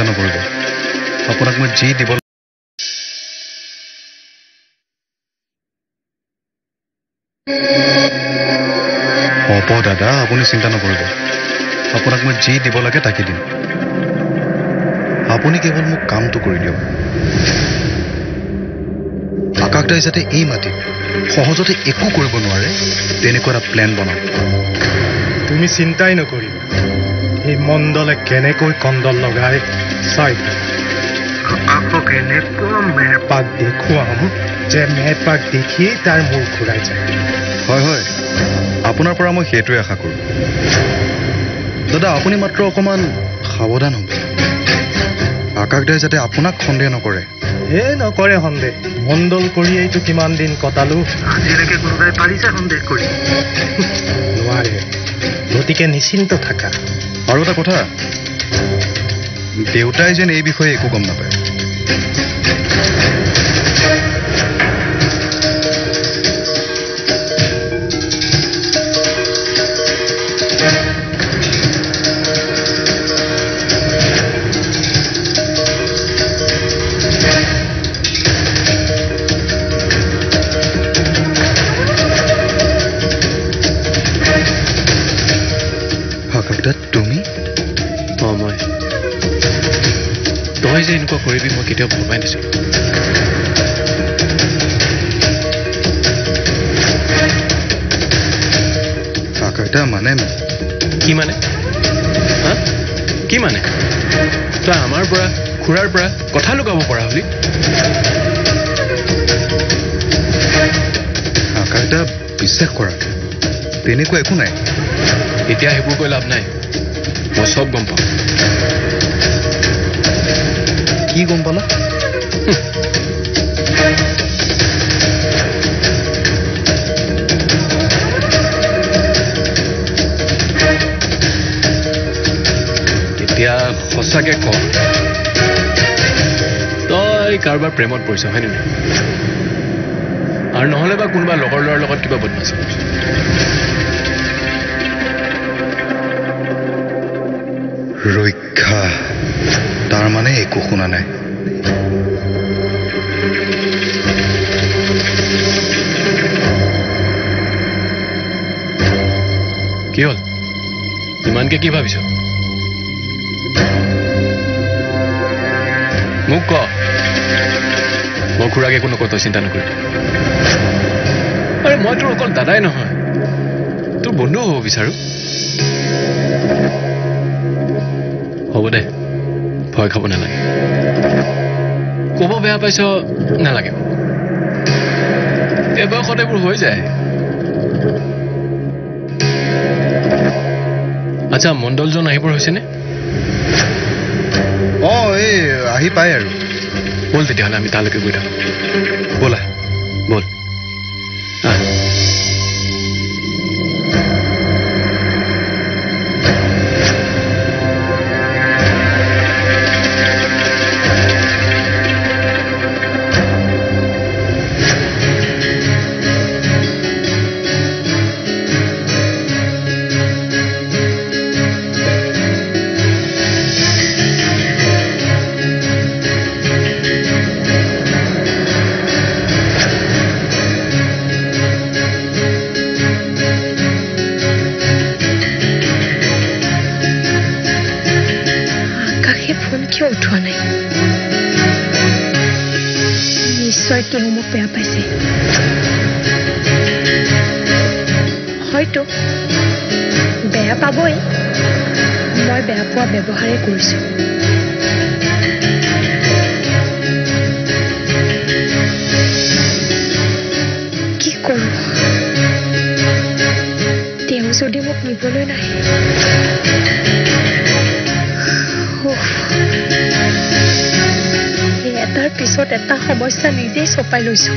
নকৰিব আপোনাক মই যি দিব হ'ব দাদা আপুনি চিন্তা নকৰিব আপোনাক মই যি দিব লাগে তাকে দিম আপুনি কেৱল মোক কামটো কৰি দিয়ক আকাশ দাই যাতে এই মাটিত সহজতে একো কৰিব নোৱাৰে তেনেকুৱা এটা প্লেন বনাওক তুমি চিন্তাই নকৰিবা এই মণ্ডলে কেনেকৈ কণ্ডল লগাই চাই আকাশক এনেকুৱা মেৰপাক দেখুৱাম যে মেৰপাক দেখিয়েই তাৰ মূৰ ঘূৰাই যায় হয় আপোনাৰ পৰা মই সেইটোৱে আশা কৰোঁ দাদা আপুনি মাত্ৰ অকণমান সাৱধান হ'ব আকাশ দাই যাতে আপোনাক সন্দেহ নকৰে নকৰে সন্দেহ মণ্ডল কৰিয়েইতো কিমান দিন কটালো আজিলৈকে কোনোবাই পাৰিছে সন্দেহ কৰি নোৱাৰে গতিকে নিশ্চিন্ত থাকা আৰু এটা কথা দেউতাই যেন এই বিষয়ে একো গম নাপায় তুমি মই তই যে এনেকুৱা কৰিবি মই কেতিয়াও ভবাই নাছিলো কাকাইটা মানে কি মানে কি মানে তই আমাৰ পৰা খুৰাৰ পৰা কথা লুকাব পৰা হলি কাকাইটা বিশ্বাস কৰা তেনেকুৱা একো নাই এতিয়া সেইবোৰ কৈ লাভ নাই মই সব গম পাওঁ কি গম পালা এতিয়া সঁচাকে ক তই কাৰোবাৰ প্ৰেমত পৰিছ হয় নে আৰু নহলে বা কোনোবা লগৰ ল'ৰাৰ লগত কিবা বদমাছি কৰিছ ৰক্ষা তাৰ মানে একো শুনা নাই কি হ'ল ইমানকে কি ভাবিছ মোক ক মই খুৰাক একো নকওঁ তই চিন্তা নকৰিবি আৰে মই তোৰ অকল দাদাই নহয় তোৰ বন্ধু হ'ব বিচাৰো হ'ব দে ভয় খাব নালাগে ক'ব বেয়া পাইছ নালাগে এই বয়সত এইবোৰ হৈ যায় আচ্ছা মণ্ডলজন আহিবৰ হৈছেনে এই আহি পায় আৰু ব'ল তেতিয়াহ'লে আমি তালৈকে গৈ থাকোঁ ব'লা ব'ল কিয় উঠোৱা নাই নিশ্চয় তেওঁ মোক বেয়া পাইছে হয়তো বেয়া পাবই মই বেয়া পোৱা ব্যৱহাৰে কৰিছো কি কৰোঁ তেওঁ যদি মোক নিবলৈ নাহে এটাৰ পিছত এটা সমস্যা নিজেই চপাই লৈছো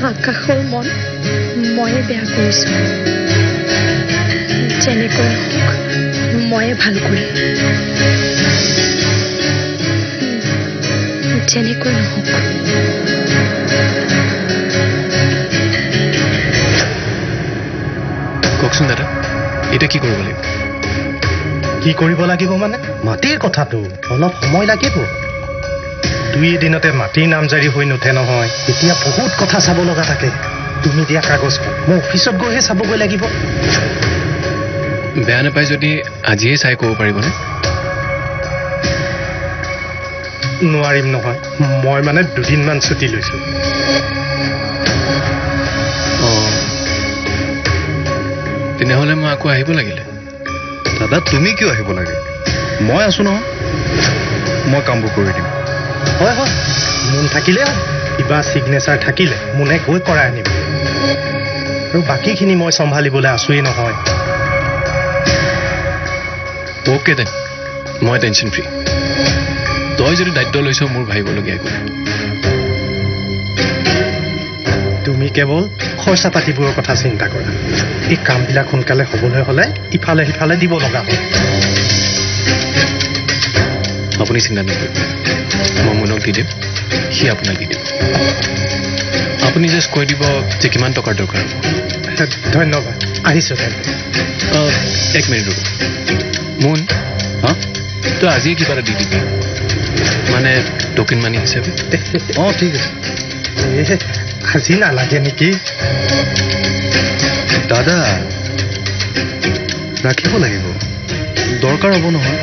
আকাশৰ মন ময়ে বেয়া কৰিছো যেনেকৈ হওক ময়ে ভাল কৰিম যেনেকৈ নহওক কওকচোন দাদা এতিয়া কি কৰিব লাগিব কি কৰিব লাগিব মানে মাটিৰ কথাটো অলপ সময় লাগিব 2 দিনতে মাটিৰ নামজাৰি হৈ নুঠে নহয় এতিয়া বহুত কথা চাব লগা থাকে তুমি দিয়া কাগজখন মই অফিচত গৈহে চাবগৈ লাগিব বেয়া নাপায় যদি আজিয়ে চাই ক'ব পাৰিবনে নোৱাৰিম নহয় মই মানে 2 দিনমান ছুটি লৈছো তেনেহ'লে মই আকৌ আহিব লাগিলে দাদা তুমি কিয় আহিব লাগে মই আছো নহয় মই কামবোৰ কৰি দিম হয় হয় মোন থাকিলে কিবা ছিগনেচাৰ থাকিলে মোনে গৈ কৰাই আনিম আৰু বাকীখিনি মই চম্ভালিবলৈ আছোৱেই নহয় অ'কে দেন মই টেনশ্যন ফ্ৰী তই যদি দায়িত্ব লৈছ মোৰ ভাবিবলগীয়া একো নাই তুমি কেৱল খৰচা পাতিবোৰৰ কথা চিন্তা কৰা এই কামবিলাক সোনকালে হ'বলৈ হ'লে ইফালে সিফালে দিব লগা হয় আপুনি চিন্তা নকৰিব মই মুনক দি দিম সি আপোনাক দি দিব আপুনি জাষ্ট কৈ দিব যে কিমান টকাৰ দৰকাৰ ধন্যবাদ আহিছোঁ তেন্তে 1 মিনিট ৰ'ব মুন হা তই আজিয়ে কিবা এটা দি দিবি মানে টকেন মানি হিচাপে ঠিক আছে আজি নালাগে নেকি দাদা ৰাখিব লাগিব দৰকাৰ হ'ব নহয়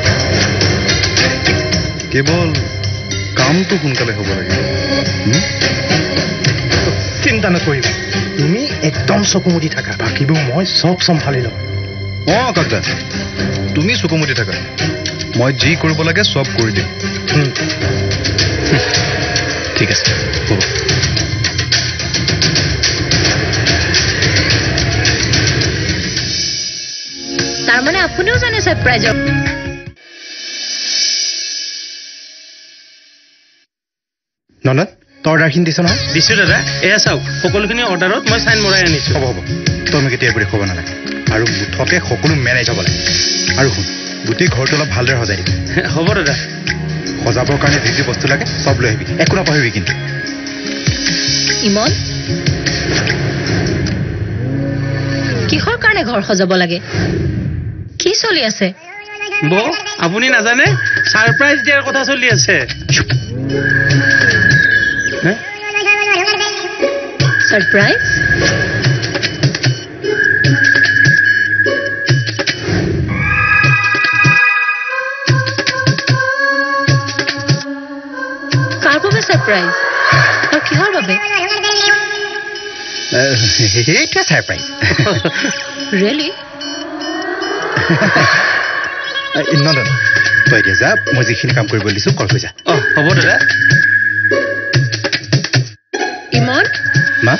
কেৱল কামটো সোনকালে হ'ব লাগিব চিন্তা নকৰিবা তুমি একদম চকুমুদি থাকা বাকীবোৰ মই চব চম্ভালি ল'ম কাকদা তুমি চকুমুদি থাকা মই যি কৰিব লাগে চব কৰি দিম ঠিক আছে হ'ব তাৰমানে আপুনিও জানে সাৰপ্ৰাইজৰ ননদ তই অৰ্ডাৰখিনি দিছ নহয় দিছোঁ দাদা এয়া চাওক সকলোখিনি অৰ্ডাৰত মই চাইন মৰাই আনিছোঁ হ'ব তই মোক এতিয়া এইবোৰ দেখুৱাব নালাগে আৰু মুঠতে সকলো মেনেজ হ'ব লাগে আৰু শুন গোটেই ঘৰটো অলপ ভালদৰে সজাই দিবি হ'ব দাদা সজাবৰ কাৰণে যি যি বস্তু লাগে চব লৈ আহিবি একো নাপাহৰিবি কিন্তু ইমন কিহৰ কাৰণে ঘৰ সজাব লাগে কি চলি আছে বৌ আপুনি নাজানে সাৰপ্ৰাইজ দিয়াৰ কথা চলি আছে সাৰপ্ৰাইজ কাৰ বাবে সাৰপ্ৰাইজ আৰু কিহৰ বাবে সেইটোৱে ছাৰপ্ৰাইজ ৰিয়েলি নন্দন তই এতিয়া যা মই যিখিনি কাম কৰিব দিছোঁ কৰ হৈ যা হ'ব দাদা ইমন মা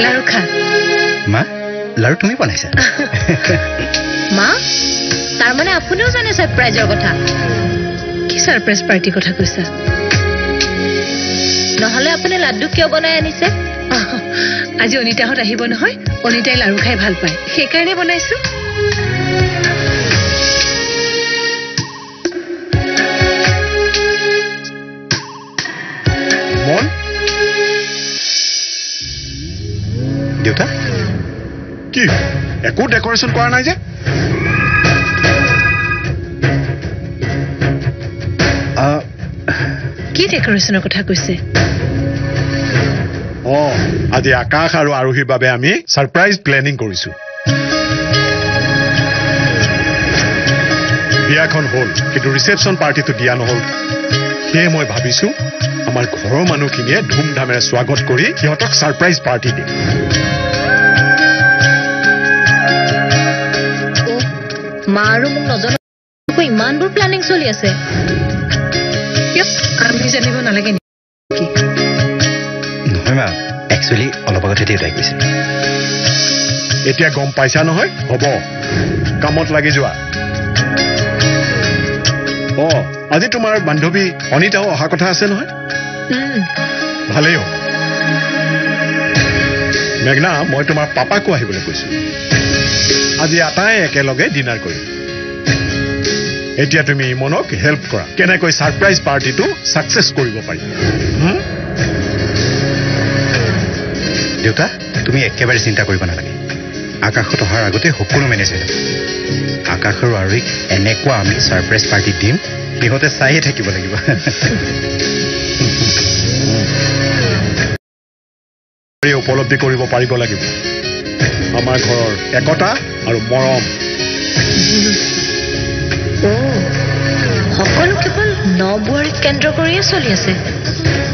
লাৰু খা মা লাৰু তুমি বনাইছা মা তাৰমানে আপুনিও জানে সাৰপ্ৰাইজৰ কথা কি ছাৰপ্ৰাইজ পাৰ্টিৰ কথা কৈছা নহ'লে আপুনি লাড্ডু কিয় বনাই আনিছে আজি অনিতাহঁত আহিব নহয় অনিতাই লাৰু খাই ভাল পায় সেইকাৰণে বনাইছো মন দেউতা কি একো ডেকৰেশ্যন কৰা নাই যে কি ডেকৰেশ্যনৰ কথা কৈছে আজি আকাশ আৰু আৰোহীৰ বাবে আমি ছাৰপ্ৰাইজ প্লেনিং কৰিছো বিয়াখন হ'ল কিন্তু ৰিচেপশ্যন পাৰ্টিটো দিয়া নহ'ল সেয়ে মই ভাবিছো আমাৰ ঘৰৰ মানুহখিনিয়ে ধুমধামেৰে স্বাগত কৰি সিহঁতক ছাৰপ্ৰাইজ পাৰ্টি দিম মা আৰু মোক নজনাকৈ ইমানবোৰ প্লেনিং চলি আছে আমি জানিব নালাগে নেকি নহয় মা একচুৱেলি অলপ আগতে দেউতাই কৈছে এতিয়া গম পাইছা নহয় হ'ব কামত লাগি যোৱা আজি তোমাৰ বান্ধৱী অনিতাও অহা কথা আছে নহয় ভালেই হ'ব মেঘনা মই তোমাৰ পাপাকো আহিবলৈ কৈছো আজি আটাই একেলগে ডিনাৰ কৰিম এতিয়া তুমি ইমনক হেল্প কৰা কেনেকৈ সাৰপ্ৰাইজ পাৰ্টিটো সাকসেস কৰিব পাৰি দেউতা তুমি একেবাৰে চিন্তা কৰিব নালাগে আকাশত অহাৰ আগতে সকলো মেনেজ হৈ যাব আকাশ আৰু আৰুক এনেকুৱা আমি সাৰপ্ৰাইজ পাৰ্টি দিম সিহঁতে চাইয়ে থাকিব লাগিব উপলব্ধি কৰিব পাৰিব লাগিব আমাৰ ঘৰৰ একতা আৰু মৰম সকলো কেৱল নবোৱাৰীক কেন্দ্ৰ কৰিয়ে চলি আছে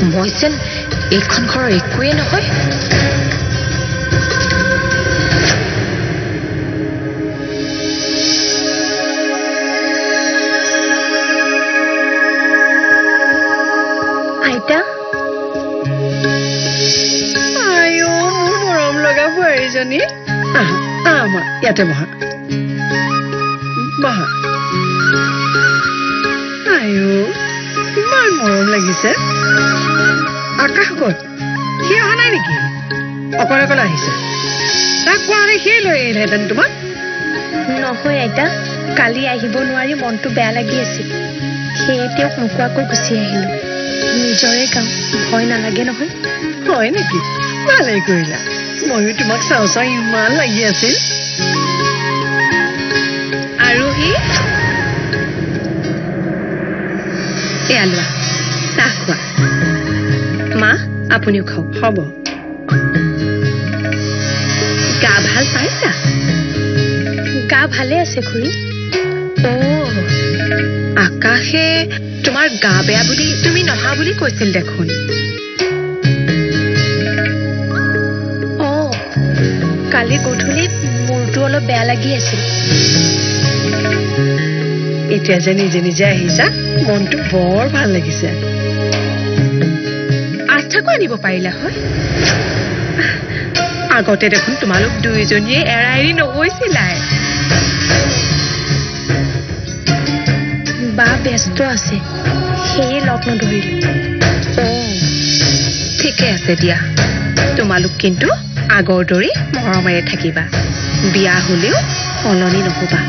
মই যেন এইখন ঘৰৰ একোৱে নহয় আইতা জনী আমা ইয়াতে বহা বহা আয়ো ইমান মৰম লাগিছে আকাশ ক'ত সি অহা নাই নেকি অকলে অকলে আহিছে তাক কোৱা হ'লে সিয়ে লৈ আহিলেহেঁতেন তোমাক নহয় আইতা কালি আহিব নোৱাৰি মনটো বেয়া লাগি আছিল সেয়ে তেওঁক নোকোৱাকৈ গুচি আহিলো নিজৰে গাঁও ভয় নালাগে নহয় হয় নেকি ভালেই কৰিলা ময়ো তোমাক চাওঁ চাওঁ ইমান লাগি আছিল আৰু সি এয়া লোৱা চাহ খোৱা মা আপুনিও খাওক হ'ব গা ভাল পাইছা গা ভালে আছে খুৰী আকাশে তোমাৰ গা বেয়া বুলি তুমি নহা বুলি কৈছিল দেখোন কালি গধূলি মূৰটো অলপ বেয়া লাগি আছিল এতিয়া যে নিজে নিজে আহিছা মনটো বৰ ভাল লাগিছে আস্থাকো আনিব পাৰিলা হয় আগতে দেখোন তোমালোক দুইজনীয়ে এৰা এৰি নগৈছিলাই বা ব্যস্ত আছে সেয়ে লগ নধৰিলো ঠিকে আছে দিয়া তোমালোক কিন্তু আগৰ দৰে মৰমেৰে থাকিবা বিয়া হলেও সলনি নহবা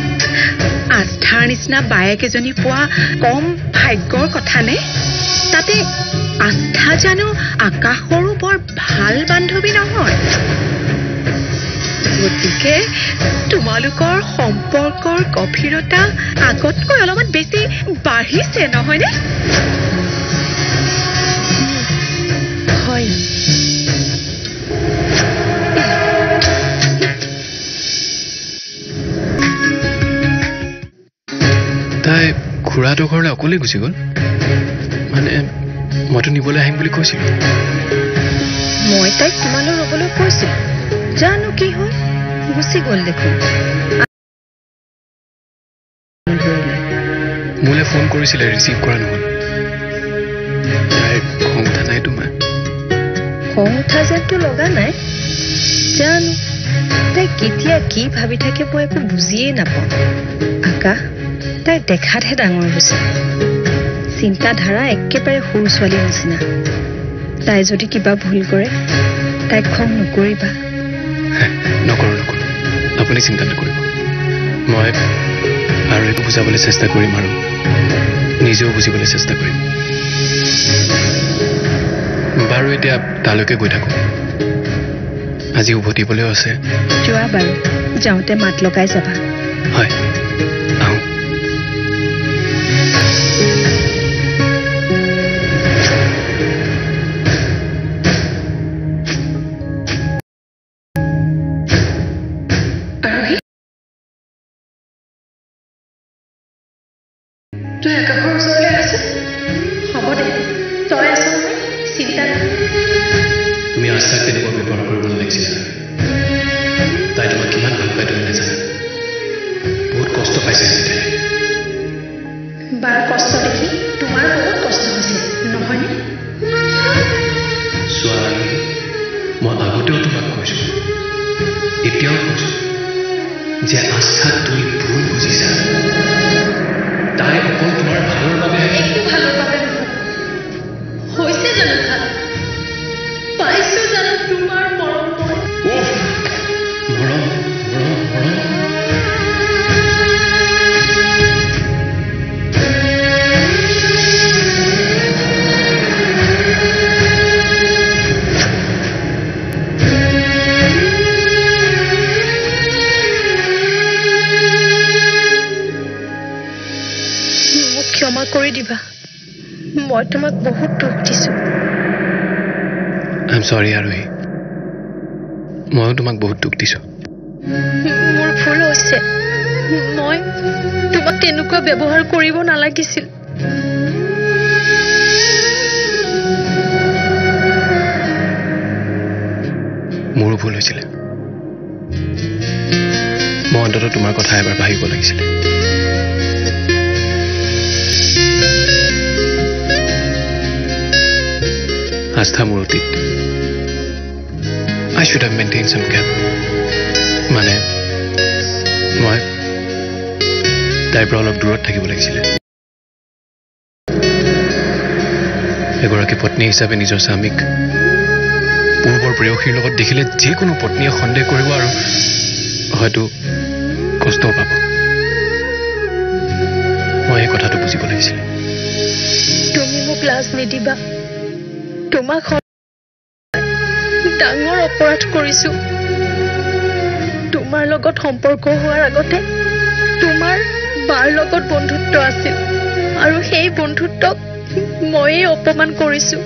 আস্থাৰ নিচিনা বায়েক এজনী পোৱা কম ভাগ্যৰ কথা নে তাতে আস্থা জানো আকাশৰো বৰ ভাল বান্ধৱী নহয় গতিকে তোমালোকৰ সম্পৰ্কৰ গভীৰতা আগতকৈ অলপমান বেছি বাঢ়িছে নহয়নে হয় তাই খুৰাটোৰ ঘৰলৈ অকলে গুচি গ'ল মানে মইতো নিবলৈ আহিম বুলি কৈছিলোঁ মই তাইক তোমালৈ ৰ'বলৈ কৈছিলোঁ জানো কি হ'ল গুচি গ'ল দেখোন মোলৈ ফোন কৰিছিলে ৰিচিভ কৰা নহ'ল তাইৰ খং উঠা নাই তোমাৰ খং উঠা যেনটো লগা নাই জানো তাই কেতিয়া কি ভাবি থাকে মই একো বুজিয়েই নাপাওঁ আকাশ তাই দেখাতহে ডাঙৰ হৈছে চিন্তাধাৰা একেবাৰে সৰু ছোৱালীৰ নিচিনা তাই যদি কিবা ভুল কৰে তাইক খং নকৰিবা নকৰোঁ আপুনি চিন্তা নকৰিব মই আৰু একো বুজাবলৈ চেষ্টা কৰিম আৰু নিজেও বুজিবলৈ চেষ্টা কৰিম বাৰু এতিয়া তালৈকে গৈ থাকোঁ আজি উভতিবলৈও আছে যোৱা বাৰু যাওঁতে মাত লগাই যাবা হয় আহোঁ তুমি আস্থাক তেনেকুৱা ব্যৱহাৰ কৰিব নালাগিছিল তাই তোমাক কিমান ভাল পায় তুমি নাজানা বহুত কষ্ট পাইছে তাই বাৰ কষ্ট দেখি তোমাৰ বহুত কষ্ট হৈছে নহয়নে চোৱা মই আগতেও তোমাক কৈছোঁ এতিয়াও কৈছোঁ যে আস্থাক তুমি ভুল বুজিছা তাই অকল তোমাৰ ভালৰ বাবে একো ভালৰ বাবে নহয় হৈছে জানো ভাল পাইছো জানো তোমাৰ মৰম মৰম কৰি দিবা মই তোমাক বহুত দুখ দিছো আই এম সৰি আৰোহী ময়ো তোমাক বহুত দুখ দিছো মোৰ ভুল হৈছে মই তোমাক তেনেকুৱা ব্যৱহাৰ কৰিব নালাগিছিল মোৰো ভুল হৈছিলে মই অন্ততঃ তোমাৰ কথা এবাৰ ভাবিব লাগিছিলে আস্থা মোৰ অতীত I should have maintained some gap মানে মই তাইৰ পৰা অলপ দূৰত থাকিব লাগিছিলে এগৰাকী পত্নী হিচাপে নিজৰ স্বামীক পূৰ্বৰ প্ৰেয়সীৰ লগত দেখিলে যিকোনো পত্নীয়ে সন্দেহ কৰিব আৰু হয়তো কষ্টও পাব মই এই কথাটো বুজিব লাগিছিলে তুমি মোক লাজ নিদিবা তোমাক ডাঙৰ অপৰাধ কৰিছো তোমাৰ লগত সম্পৰ্ক হোৱাৰ আগতে তোমাৰ বাৰ লগত বন্ধুত্ব আছিল আৰু সেই বন্ধুত্বক ময়ে অপমান কৰিছো